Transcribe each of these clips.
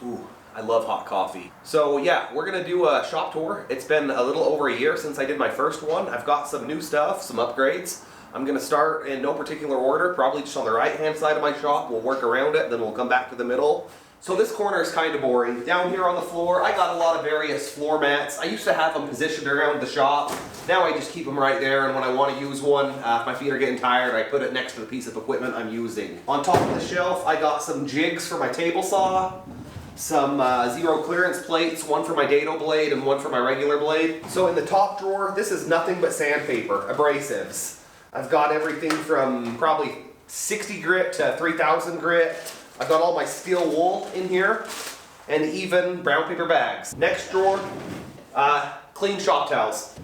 Ooh, I love hot coffee. So yeah, we're gonna do a shop tour. It's been a little over a year since I did my first one. I've got some new stuff, some upgrades. I'm gonna start in no particular order, probably just on the right hand side of my shop. We'll work around it, then we'll come back to the middle. So this corner is kind of boring. Down here on the floor, I got a lot of various floor mats. I used to have them positioned around the shop. Now I just keep them right there, and when I want to use one, if my feet are getting tired, I put it next to the piece of equipment I'm using. On top of the shelf, I got some jigs for my table saw, some zero clearance plates, one for my dado blade and one for my regular blade. So in the top drawer, this is nothing but sandpaper, abrasives. I've got everything from probably 60 grit to 3000 grit. I've got all my steel wool in here, and even brown paper bags. Next drawer, clean shop towels.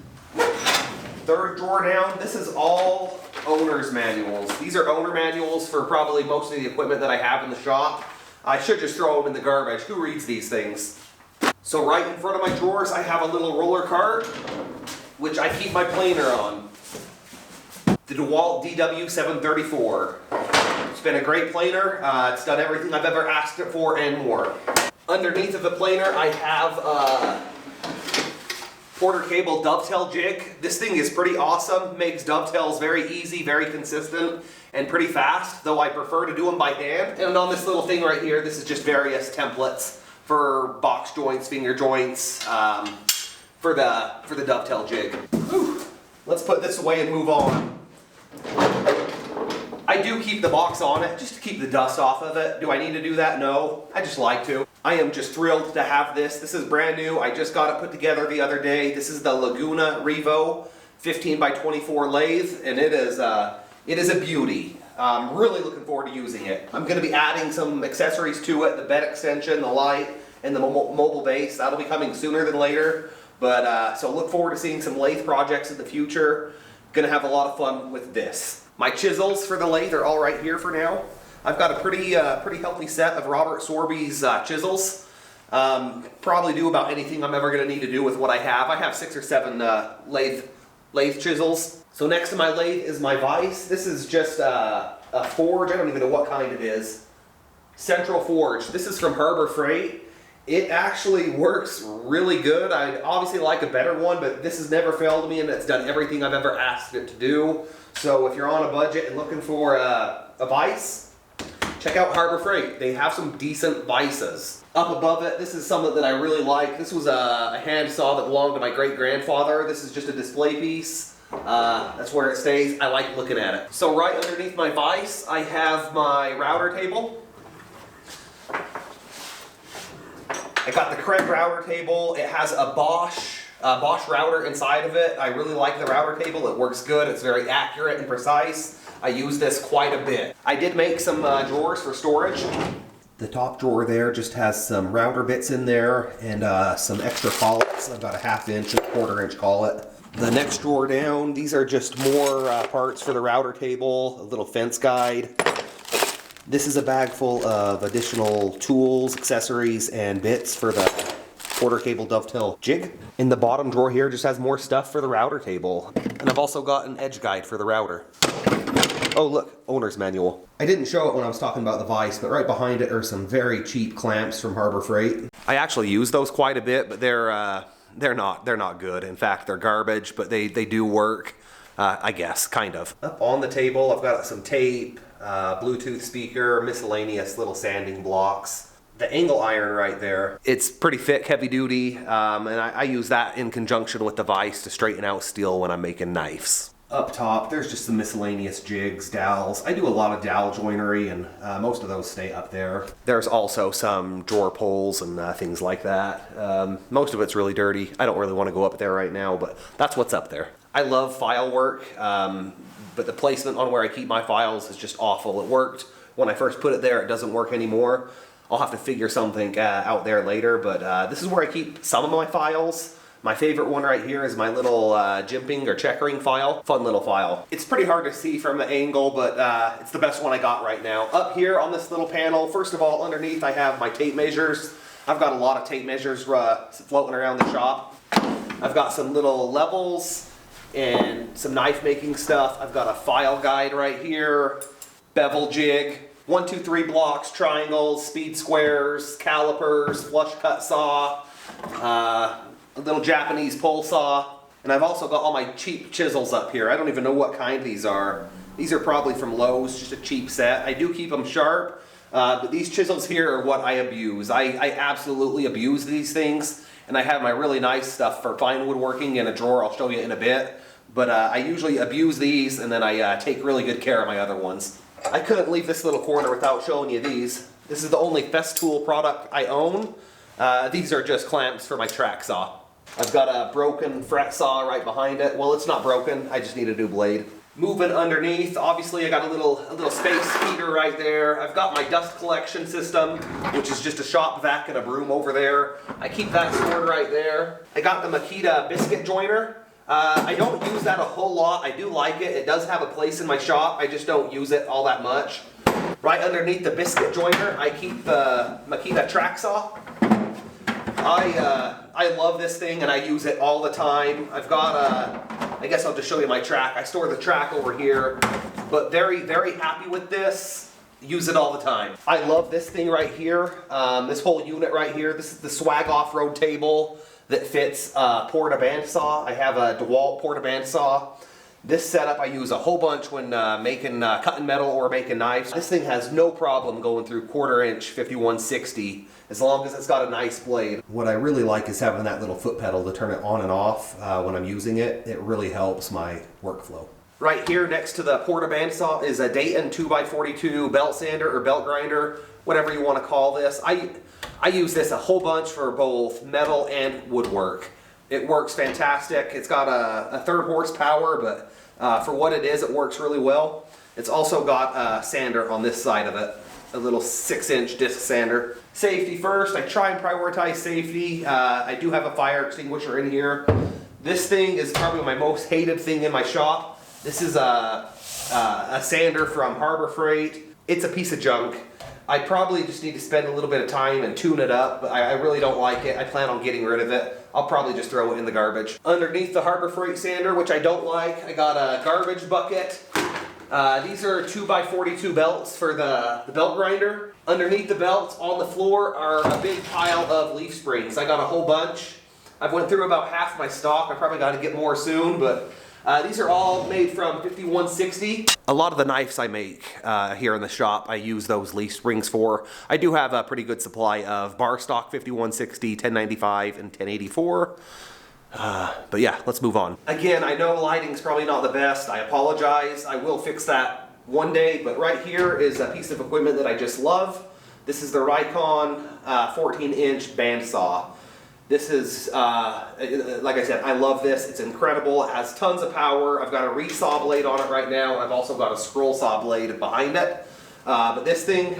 Third drawer down, this is all owner's manuals. These are owner manuals for probably most of the equipment that I have in the shop. I should just throw them in the garbage. Who reads these things? So right in front of my drawers, I have a little roller cart, which I keep my planer on. The DeWalt DW734. It's been a great planer. It's done everything I've ever asked it for and more. Underneath of the planer, I have a Porter Cable dovetail jig. This thing is pretty awesome. Makes dovetails very easy, very consistent, and pretty fast, though I prefer to do them by hand. And on this little thing right here, this is just various templates for box joints, finger joints, for the dovetail jig. Whew. Let's put this away and move on. I do keep the box on it just to keep the dust off of it. Do I need to do that? No. I just like to. I am just thrilled to have this. This is brand new. I just got it put together the other day. This is the Laguna Revo 15 by 24 lathe, and it is a beauty. I'm really looking forward to using it. I'm going to be adding some accessories to it, the bed extension, the light, and the mobile base. That'll be coming sooner than later. But so look forward to seeing some lathe projects in the future. Gonna have a lot of fun with this. My chisels for the lathe are all right here for now. I've got a pretty healthy set of Robert Sorby's chisels. Probably do about anything I'm ever gonna need to do with what I have. I have 6 or 7 lathe chisels. So next to my lathe is my vise. This is just a forge. I don't even know what kind it is. Central Forge. This is from Harbor Freight. It actually works really good. I'd obviously like a better one, but this has never failed me, and it's done everything I've ever asked it to do. So if you're on a budget and looking for a vise, check out Harbor Freight. They have some decent vices. Up above it, this is something that I really like. This was a hand saw that belonged to my great-grandfather. This is just a display piece. That's where it stays. I like looking at it. So right underneath my vise, I have my router table. I got the Craig router table. It has a Bosch router inside of it. I really like the router table. It works good. It's very accurate and precise. I use this quite a bit. I did make some drawers for storage. The top drawer there just has some router bits in there and some extra collets. I've got a 1/2 inch and 1/4 inch collet. The next drawer down, these are just more parts for the router table, a little fence guide. This is a bag full of additional tools, accessories, and bits for the Porter Cable dovetail jig. In the bottom drawer here just has more stuff for the router table. And I've also got an edge guide for the router. Oh look, owner's manual. I didn't show it when I was talking about the vise, but right behind it are some very cheap clamps from Harbor Freight. I actually use those quite a bit, but they're not good. In fact, they're garbage, but they do work, I guess, kind of. Up on the table, I've got some tape, Bluetooth speaker, miscellaneous little sanding blocks. The angle iron right there, it's pretty thick, heavy duty, and I use that in conjunction with the vise to straighten out steel when I'm making knives. Up top, there's just some miscellaneous jigs, dowels. I do a lot of dowel joinery, and most of those stay up there. There's also some drawer pulls and things like that. Most of it's really dirty. I don't really want to go up there right now, but that's what's up there. I love file work, but the placement on where I keep my files is just awful. It worked when I first put it there. It doesn't work anymore. I'll have to figure something out there later, but this is where I keep some of my files. My favorite one right here is my little jimping or checkering file. Fun little file. It's pretty hard to see from the angle, but it's the best one I got right now. Up here on this little panel, first of all, underneath I have my tape measures. I've got a lot of tape measures floating around the shop. I've got some little levels and some knife making stuff. I've got a file guide right here, bevel jig, 1, 2, 3 blocks, triangles, speed squares, calipers, flush cut saw, a little Japanese pole saw. And I've also got all my cheap chisels up here. I don't even know what kind these are. These are probably from Lowe's, just a cheap set. I do keep them sharp, but these chisels here are what I abuse. I absolutely abuse these things, and I have my really nice stuff for fine woodworking in a drawer I'll show you in a bit. But I usually abuse these, and then I take really good care of my other ones. I couldn't leave this little corner without showing you these. This is the only Festool product I own. These are just clamps for my track saw. I've got a broken fret saw right behind it. Well, it's not broken, I just need a new blade. Moving underneath, obviously I got a little space heater right there. I've got my dust collection system, which is just a shop vac and a broom over there. I keep that stored right there. I got the Makita biscuit joiner. I don't use that a whole lot. I do like it. It does have a place in my shop. I just don't use it all that much. Right underneath the biscuit joiner, I keep the Makita track saw. I love this thing and I use it all the time. I've got I guess I'll just show you my track. I store the track over here, but very, very happy with this. Use it all the time. I love this thing right here. This whole unit right here. This is the Swag off-road table that fits porta bandsaw. I have a DeWalt porta bandsaw. This setup I use a whole bunch when cutting metal or making knives. This thing has no problem going through 1/4 inch 5160 as long as it's got a nice blade. What I really like is having that little foot pedal to turn it on and off when I'm using it. It really helps my workflow. Right here next to the porta bandsaw is a Dayton 2x42 belt sander or belt grinder, whatever you want to call this. I use this a whole bunch for both metal and woodwork. It works fantastic. It's got a 3rd horsepower, but for what it is, it works really well. It's also got a sander on this side of it, a little 6-inch disc sander. Safety first, I try and prioritize safety. I do have a fire extinguisher in here. This thing is probably my most hated thing in my shop. This is a sander from Harbor Freight. It's a piece of junk. I probably just need to spend a little bit of time and tune it up, but I really don't like it. I plan on getting rid of it. I'll probably just throw it in the garbage. Underneath the Harbor Freight sander, which I don't like, I got a garbage bucket. These are 2x42 belts for the belt grinder. Underneath the belts on the floor are a big pile of leaf springs. I got a whole bunch. I've went through about half my stock. I probably got to get more soon, but these are all made from 5160. A lot of the knives I make here in the shop, I use those leaf springs for. I do have a pretty good supply of bar stock 5160, 1095, and 1084. But yeah, let's move on. Again, I know lighting's probably not the best. I apologize. I will fix that one day, but right here is a piece of equipment that I just love. This is the Rikon 14-inch bandsaw. This is, like I said, I love this. It's incredible. It has tons of power. I've got a resaw blade on it right now. I've also got a scroll saw blade behind it. But this thing,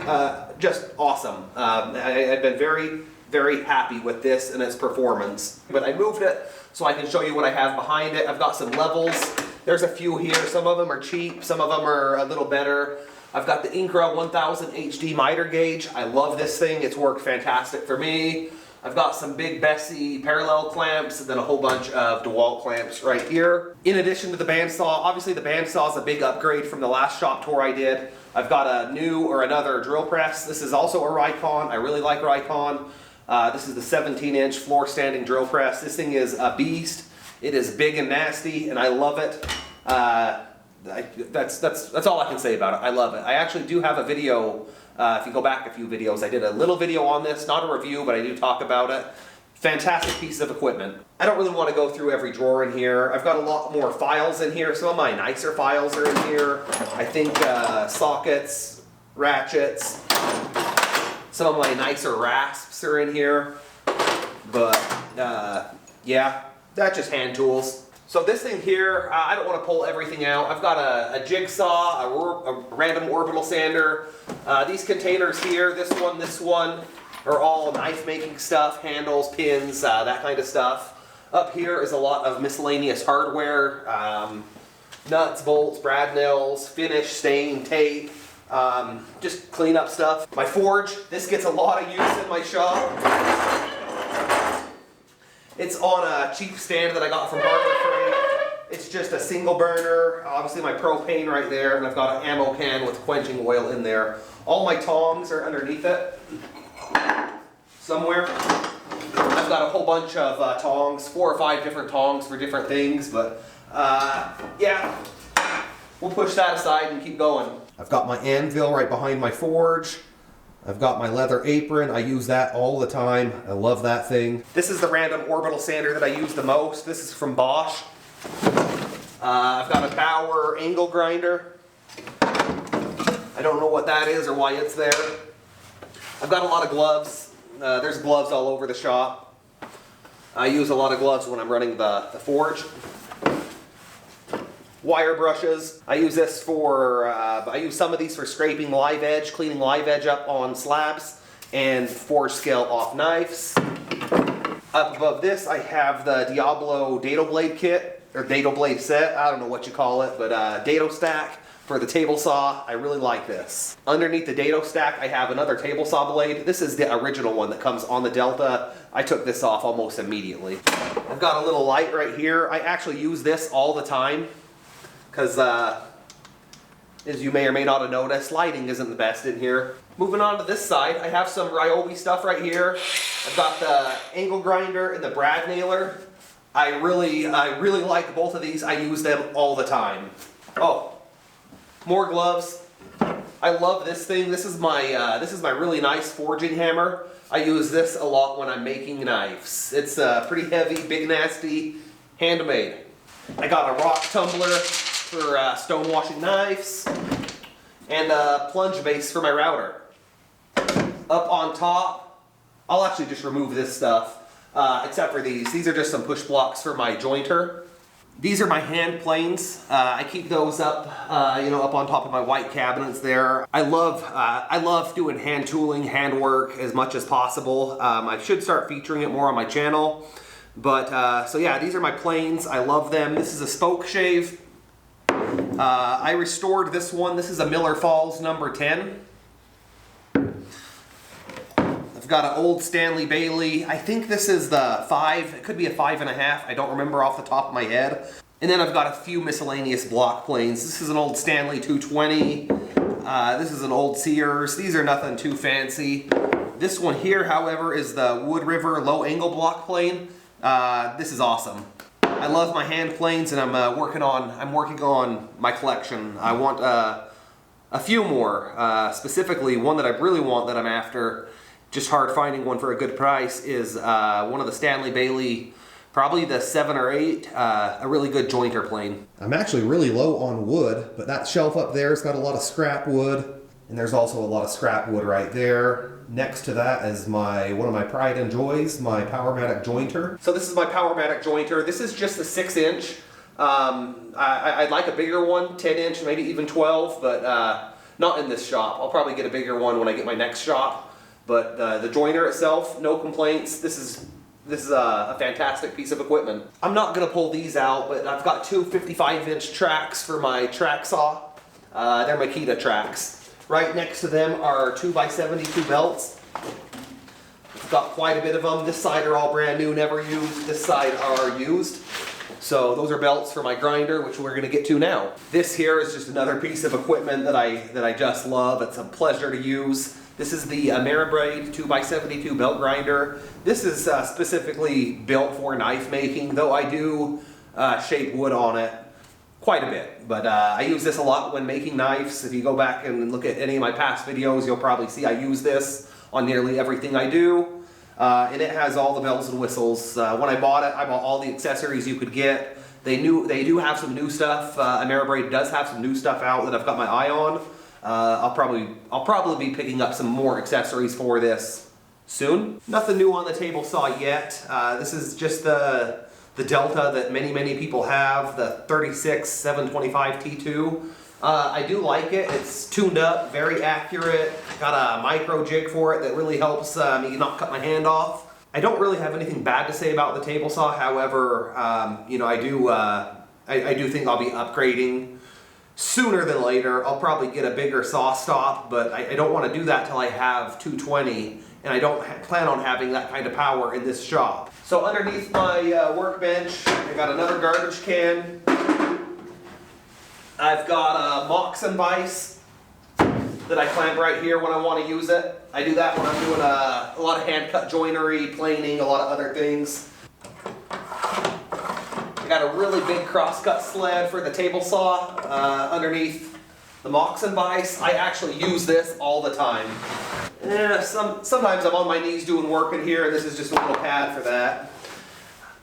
just awesome. I've been very, very happy with this and its performance. But I moved it so I can show you what I have behind it. I've got some levels. There's a few here. Some of them are cheap. Some of them are a little better. I've got the Incra 1000 HD miter gauge. I love this thing. It's worked fantastic for me. I've got some Big Bessie parallel clamps and then a whole bunch of DeWalt clamps right here. In addition to the bandsaw, obviously the bandsaw is a big upgrade from the last shop tour I did. I've got a new or another drill press. This is also a Rikon. I really like Rikon. This is the 17-inch floor standing drill press. This thing is a beast. It is big and nasty and I love it. That's all I can say about it. I love it. I actually do have a video. If you go back a few videos, I did a little video on this, not a review, but I do talk about it. Fantastic piece of equipment. I don't really want to go through every drawer in here. I've got a lot more files in here. Some of my nicer files are in here. I think sockets, ratchets, some of my nicer rasps are in here. But yeah, that's just hand tools. So this thing here, I don't want to pull everything out. I've got a jigsaw, a random orbital sander. These containers here, this one, are all knife making stuff, handles, pins, that kind of stuff. Up here is a lot of miscellaneous hardware, nuts, bolts, brad nails, finish, stain, tape, just clean up stuff. My forge, this gets a lot of use in my shop. It's on a cheap stand that I got from Harbor Freight. It's just a single burner, obviously my propane right there, and I've got an ammo can with quenching oil in there. All my tongs are underneath it, somewhere. I've got a whole bunch of tongs, 4 or 5 different tongs for different things, but yeah, we'll push that aside and keep going. I've got my anvil right behind my forge. I've got my leather apron. I use that all the time. I love that thing. This is the random orbital sander that I use the most. This is from Bosch. I've got a Bauer angle grinder. I don't know what that is or why it's there. I've got a lot of gloves. There's gloves all over the shop. I use a lot of gloves when I'm running the forge. Wire brushes. I use this for, I use some of these for scraping live edge, cleaning live edge up on slabs, and forge scale off knives. Up above this I have the Diablo Dado Blade kit, or Dado Blade set, I don't know what you call it, but Dado stack for the table saw. I really like this. Underneath the Dado stack I have another table saw blade. This is the original one that comes on the Delta. I took this off almost immediately. I've got a little light right here. I actually use this all the time, because as you may or may not have noticed, lighting isn't the best in here. Moving on to this side, I have some Ryobi stuff right here. I've got the angle grinder and the brad nailer. I really like both of these. I use them all the time. Oh, more gloves. I love this thing. This is my really nice forging hammer. I use this a lot when I'm making knives. It's pretty heavy, big, nasty, handmade. I got a rock tumbler for stone washing knives, and a plunge base for my router. Up on top, I'll actually just remove this stuff, except for these. These are just some push blocks for my jointer. These are my hand planes. I keep those up, up on top of my white cabinets there. I love doing hand tooling, hand work as much as possible. I should start featuring it more on my channel. But, so yeah, these are my planes. I love them. This is a spoke shave. I restored this one. This is a Miller Falls number 10. I've got an old Stanley Bailey. I think this is the 5. It could be a 5.5. I don't remember off the top of my head. And then I've got a few miscellaneous block planes. This is an old Stanley 220. This is an old Sears. These are nothing too fancy. This one here, however, is the Wood River low angle block plane. This is awesome. I love my hand planes, and I'm working on my collection. I want a few more. Specifically, one that I really want that I'm after, just hard finding one for a good price, is one of the Stanley Bailey, probably the 7 or 8, a really good jointer plane. I'm actually really low on wood, but that shelf up there has got a lot of scrap wood, and there's also a lot of scrap wood right there. Next to that is one of my pride and joys, my Powermatic jointer. So this is my Powermatic jointer. This is just a 6-inch. I'd like a bigger one, 10-inch, maybe even 12, but not in this shop. I'll probably get a bigger one when I get my next shop. But the jointer itself, no complaints. This is a fantastic piece of equipment. I'm not gonna pull these out, but I've got 2 55-inch tracks for my track saw. They're Makita tracks. Right next to them are 2x72 belts. I've got quite a bit of them. This side are all brand new, never used. This side are used. So those are belts for my grinder, which we're gonna get to now. This here is just another piece of equipment that I just love. It's a pleasure to use. This is the Ameribraid 2x72 belt grinder. This is specifically built for knife making, though I do shape wood on it quite a bit. But I use this a lot when making knives. If you go back and look at any of my past videos, you'll probably see I use this on nearly everything I do. And it has all the bells and whistles. When I bought it, I bought all the accessories you could get. They do have some new stuff. Ameribraid does have some new stuff out that I've got my eye on. I'll probably be picking up some more accessories for this soon. Nothing new on the table saw yet. This is just the Delta that many people have, the 36-725 T2. I do like it. It's tuned up, very accurate. Got a micro jig for it that really helps me not cut my hand off. I don't really have anything bad to say about the table saw. However, I do think I'll be upgrading sooner than later. I'll probably get a bigger saw stop, but I don't want to do that till I have 220 and I don't plan on having that kind of power in this shop. So underneath my workbench, I got another garbage can. I've got a Moxon vise that I clamp right here when I want to use it. I do that when I'm doing a lot of hand cut joinery, planing, a lot of other things. I got a really big crosscut sled for the table saw underneath the Moxon vise. I actually use this all the time. Sometimes I'm on my knees doing work in here, and this is just a little pad for that.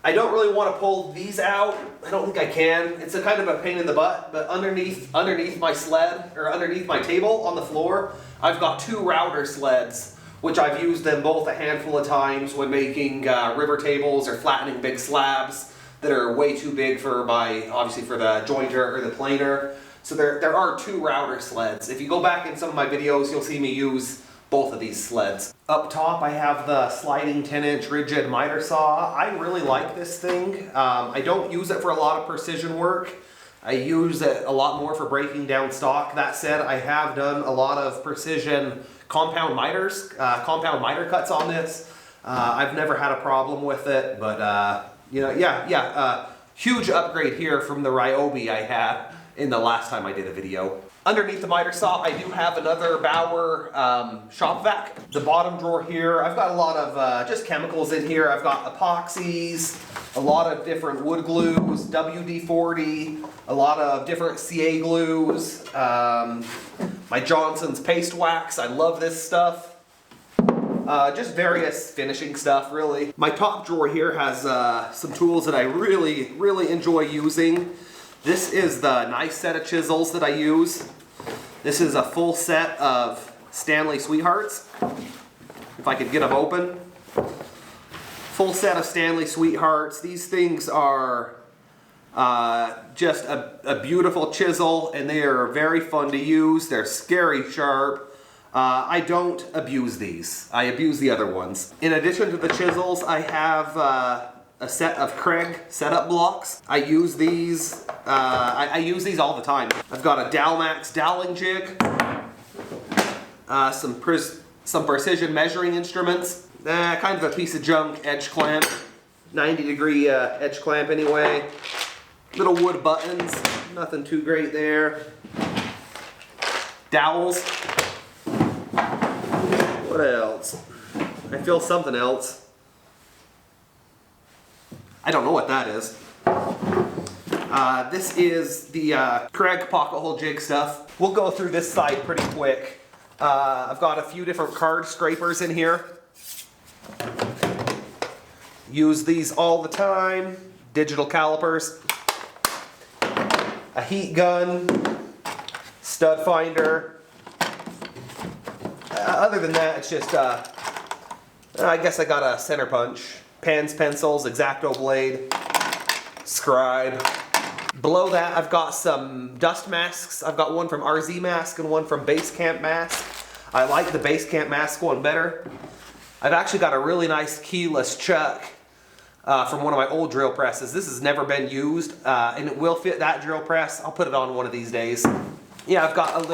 I don't really want to pull these out. I don't think I can. It's a kind of a pain in the butt, but underneath my sled, or underneath my table on the floor, I've got 2 router sleds, which I've used them both a handful of times when making river tables or flattening big slabs that are way too big for obviously for the jointer or the planer. So there are 2 router sleds. If you go back in some of my videos, you'll see me use both of these sleds. Up top I have the sliding 10-inch rigid miter saw. I really like this thing. I don't use it for a lot of precision work. I use it a lot more for breaking down stock. That said, I have done a lot of precision compound miters, compound miter cuts on this. I've never had a problem with it, but you know, huge upgrade here from the Ryobi I had in the last time I did a video. Underneath the miter saw, I do have another Bauer shop vac. The bottom drawer here, I've got a lot of just chemicals in here. I've got epoxies, a lot of different wood glues, WD-40, a lot of different CA glues, my Johnson's paste wax. I love this stuff. Just various finishing stuff, really. My top drawer here has some tools that I really, really enjoy using. This is the nice set of chisels that I use. This is a full set of Stanley Sweethearts. If I could get them open. Full set of Stanley Sweethearts. These things are just a beautiful chisel, and they are very fun to use. They're scary sharp. I don't abuse these. I abuse the other ones. In addition to the chisels, I have a set of Kreg setup blocks. I use these. I use these all the time. I've got a Dalmax doweling jig, some precision measuring instruments, kind of a piece of junk edge clamp, 90-degree edge clamp anyway. Little wood buttons, nothing too great there. Dowels. What else? I feel something else. I don't know what that is. This is the Kreg pocket hole jig stuff. We'll go through this side pretty quick. I've got a few different card scrapers in here. Use these all the time. Digital calipers. A heat gun. Stud finder. Other than that, it's just, I guess I got a center punch. Pens, pencils, X-Acto blade, scribe. Below that, I've got some dust masks. I've got one from RZ Mask and one from Basecamp Mask. I like the Basecamp Mask one better. I've actually got a really nice keyless chuck from one of my old drill presses. This has never been used, and it will fit that drill press. I'll put it on one of these days. Yeah, I've got a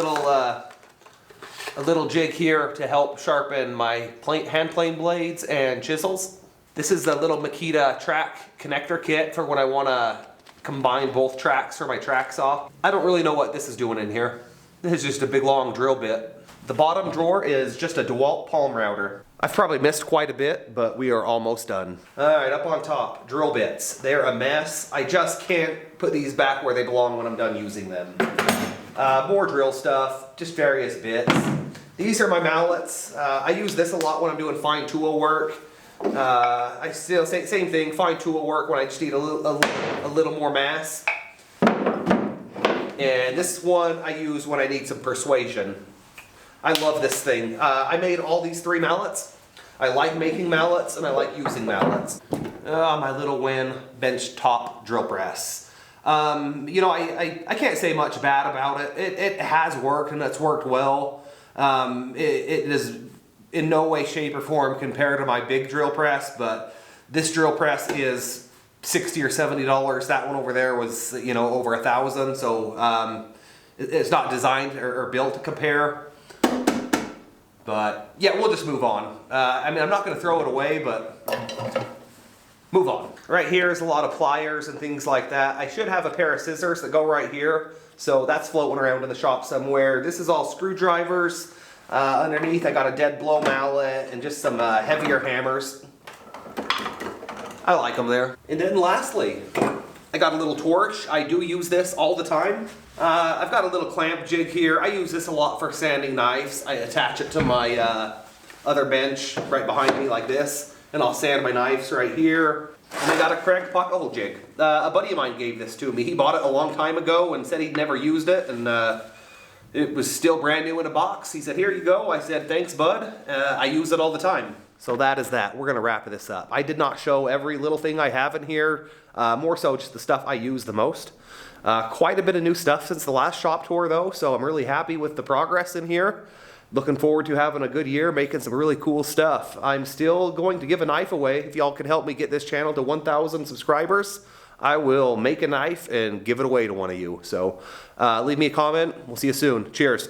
little jig here to help sharpen my hand plane blades and chisels. This is the little Makita track connector kit for when I want to combine both tracks for my track saw. I don't really know what this is doing in here. This is just a big long drill bit. The bottom drawer is just a DeWalt palm router. I've probably missed quite a bit, but we are almost done. Alright, up on top, drill bits. They're a mess. I just can't put these back where they belong when I'm done using them. More drill stuff, just various bits. These are my mallets. I use this a lot when I'm doing fine tool work. I still say same thing, fine tool work when I just need a little more mass. And this one I use when I need some persuasion. I love this thing. I made all these 3 mallets. I like making mallets and I like using mallets. My little Win bench top drill press. You know, I can't say much bad about it. It has worked and it's worked well. It is in no way, shape, or form compared to my big drill press, but this drill press is $60 or $70. That one over there was, you know, over $1,000. So it's not designed or built to compare. But yeah, we'll just move on. I mean, I'm not going to throw it away, but move on. Right here is a lot of pliers and things like that. I should have a pair of scissors that go right here. So that's floating around in the shop somewhere. This is all screwdrivers. Underneath I got a dead blow mallet and just some heavier hammers. I like them there. And then lastly, I got a little torch. I do use this all the time. I've got a little clamp jig here. I use this a lot for sanding knives. I attach it to my other bench right behind me like this, and I'll sand my knives right here. And I got a Craig pothole jig. A buddy of mine gave this to me. He bought it a long time ago and said he'd never used it, and it was still brand new in a box. He said, "Here you go." I said, "Thanks, bud." I use it all the time. So that is that. We're gonna wrap this up. I did not show every little thing I have in here, more so just the stuff I use the most. Quite a bit of new stuff since the last shop tour though, so I'm really happy with the progress in here. Looking forward to having a good year, making some really cool stuff. I'm still going to give a knife away. If y'all can help me get this channel to 1,000 subscribers, I will make a knife and give it away to one of you. So leave me a comment. We'll see you soon. Cheers.